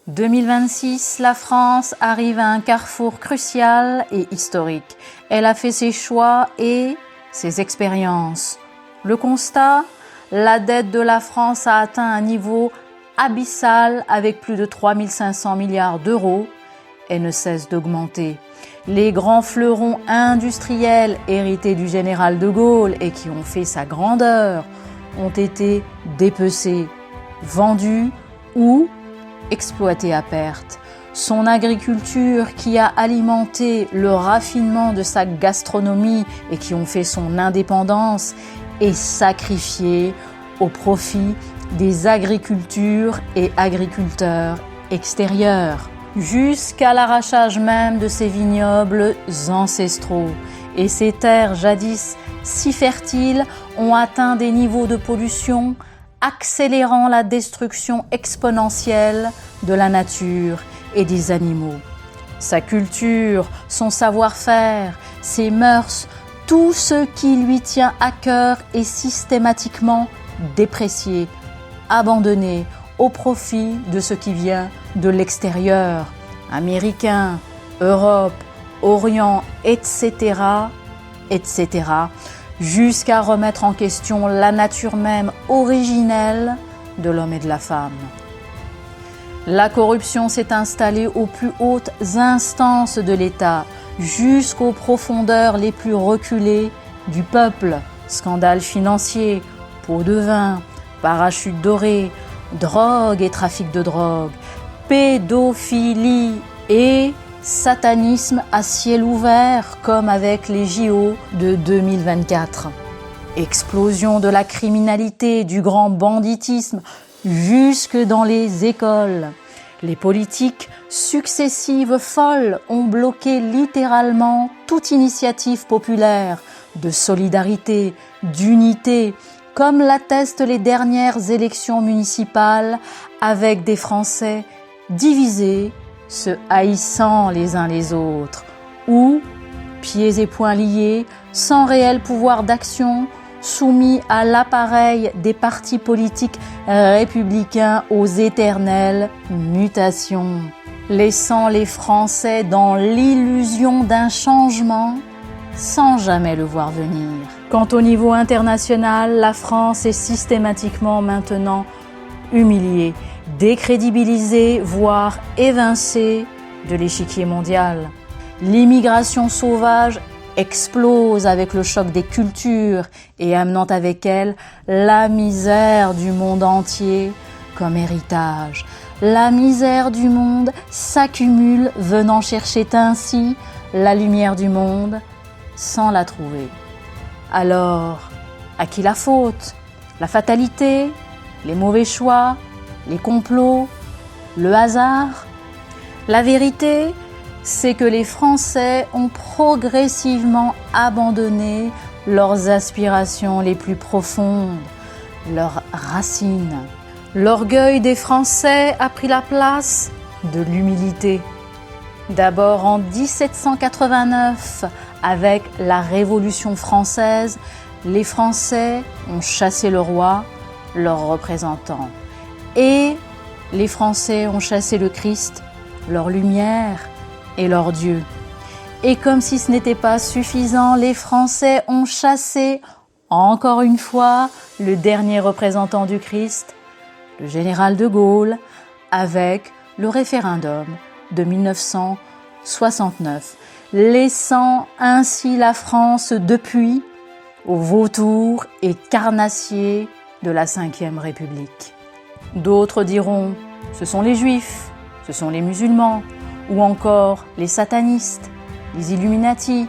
2026, la France arrive à un carrefour crucial et historique. Elle a fait ses choix et ses expériences. Le constat, la dette de la France a atteint un niveau abyssal avec plus de 3 500 milliards d'euros et ne cesse d'augmenter. Les grands fleurons industriels hérités du général de Gaulle et qui ont fait sa grandeur ont été dépecés, vendus ou exploités à perte. Son agriculture qui a alimenté le raffinement de sa gastronomie et qui ont fait son indépendance est sacrifiée au profit des agricultures et agriculteurs extérieurs, jusqu'à l'arrachage même de ces vignobles ancestraux. Et ces terres jadis si fertiles ont atteint des niveaux de pollution accélérant la destruction exponentielle de la nature et des animaux. Sa culture, son savoir-faire, ses mœurs, tout ce qui lui tient à cœur est systématiquement déprécié, abandonné au profit de ce qui vient de l'extérieur, Américains, Europe, Orient, etc., etc., jusqu'à remettre en question la nature même originelle de l'homme et de la femme. La corruption s'est installée aux plus hautes instances de l'État, jusqu'aux profondeurs les plus reculées du peuple. Scandales financiers, pots de vin, parachutes dorés, drogue et trafic de drogue, pédophilie et satanisme à ciel ouvert comme avec les JO de 2024. Explosion de la criminalité, du grand banditisme jusque dans les écoles. Les politiques successives folles ont bloqué littéralement toute initiative populaire de solidarité, d'unité, comme l'attestent les dernières élections municipales avec des Français divisés, se haïssant les uns les autres, ou, pieds et poings liés, sans réel pouvoir d'action, soumis à l'appareil des partis politiques républicains aux éternelles mutations, laissant les Français dans l'illusion d'un changement sans jamais le voir venir. Quant au niveau international, la France est systématiquement maintenant humiliée, décrédibilisée, voire évincée de l'échiquier mondial. L'immigration sauvage explose avec le choc des cultures et amenant avec elle la misère du monde entier comme héritage. La misère du monde s'accumule, venant chercher ainsi la lumière du monde sans la trouver. Alors, à qui la faute? La fatalité? Les mauvais choix? Les complots? Le hasard? La vérité, c'est que les Français ont progressivement abandonné leurs aspirations les plus profondes, leurs racines. L'orgueil des Français a pris la place de l'humilité. D'abord en 1789, avec la Révolution française, les Français ont chassé le roi, leurs représentants. Et les Français ont chassé le Christ, leur lumière et leur Dieu. Et comme si ce n'était pas suffisant, les Français ont chassé, encore une fois, le dernier représentant du Christ, le général de Gaulle, avec le référendum de 1969, laissant ainsi la France depuis aux vautours et carnassiers de la Ve République. D'autres diront, ce sont les Juifs, ce sont les musulmans, ou encore les satanistes, les Illuminati,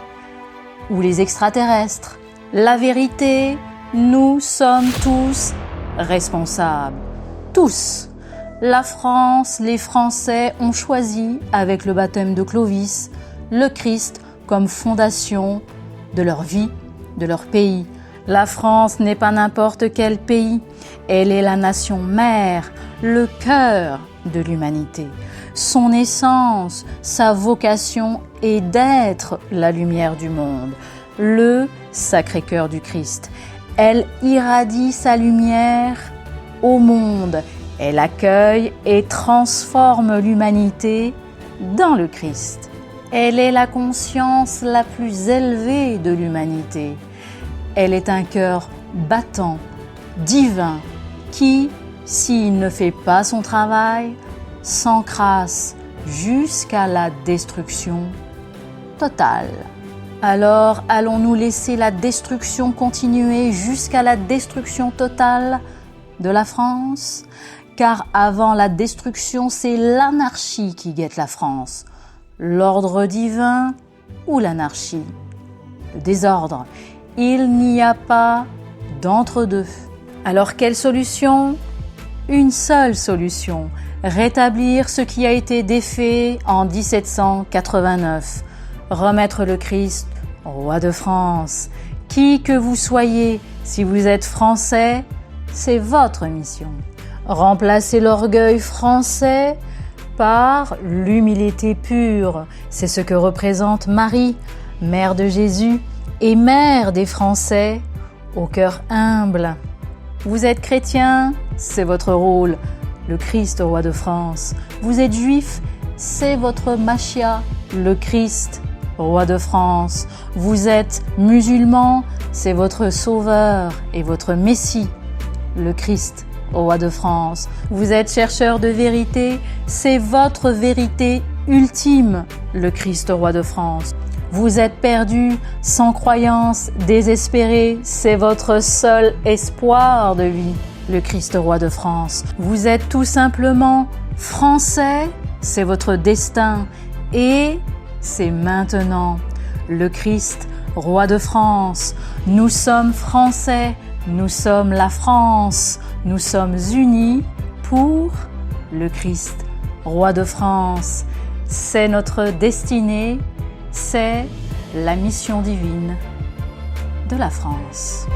ou les extraterrestres. La vérité, nous sommes tous responsables. Tous. La France, les Français ont choisi, avec le baptême de Clovis, le Christ comme fondation de leur vie, de leur pays. La France n'est pas n'importe quel pays. Elle est la nation mère, le cœur de l'humanité. Son essence, sa vocation est d'être la lumière du monde, le Sacré-Cœur du Christ. Elle irradie sa lumière au monde Elle accueille et transforme l'humanité dans le Christ. Elle est la conscience la plus élevée de l'humanité. Elle est un cœur battant, divin, qui, s'il ne fait pas son travail, s'encrasse jusqu'à la destruction totale. Alors, allons-nous laisser la destruction continuer jusqu'à la destruction totale de la France? Car avant la destruction, c'est l'anarchie qui guette la France. L'ordre divin ou l'anarchie? Le désordre. Il n'y a pas d'entre-deux. Alors quelle solution? Une seule solution. Rétablir ce qui a été défait en 1789. Remettre le Christ roi de France. Qui que vous soyez, si vous êtes français, c'est votre mission. Remplacer l'orgueil français par l'humilité pure. C'est ce que représente Marie, mère de Jésus et mère des Français, au cœur humble. Vous êtes chrétien, c'est votre rôle, le Christ roi de France. Vous êtes juif, c'est votre Machia, le Christ roi de France. Vous êtes musulman, c'est votre sauveur et votre Messie, le Christ roi de France. Vous êtes chercheur de vérité, c'est votre vérité ultime, le Christ roi de France. Vous êtes perdu, sans croyance, désespéré, c'est votre seul espoir de vie, le Christ roi de France. Vous êtes tout simplement français, c'est votre destin et c'est maintenant, le Christ roi de France. Nous sommes français, nous sommes la France, nous sommes unis pour le Christ roi de France. C'est notre destinée, c'est la mission divine de la France.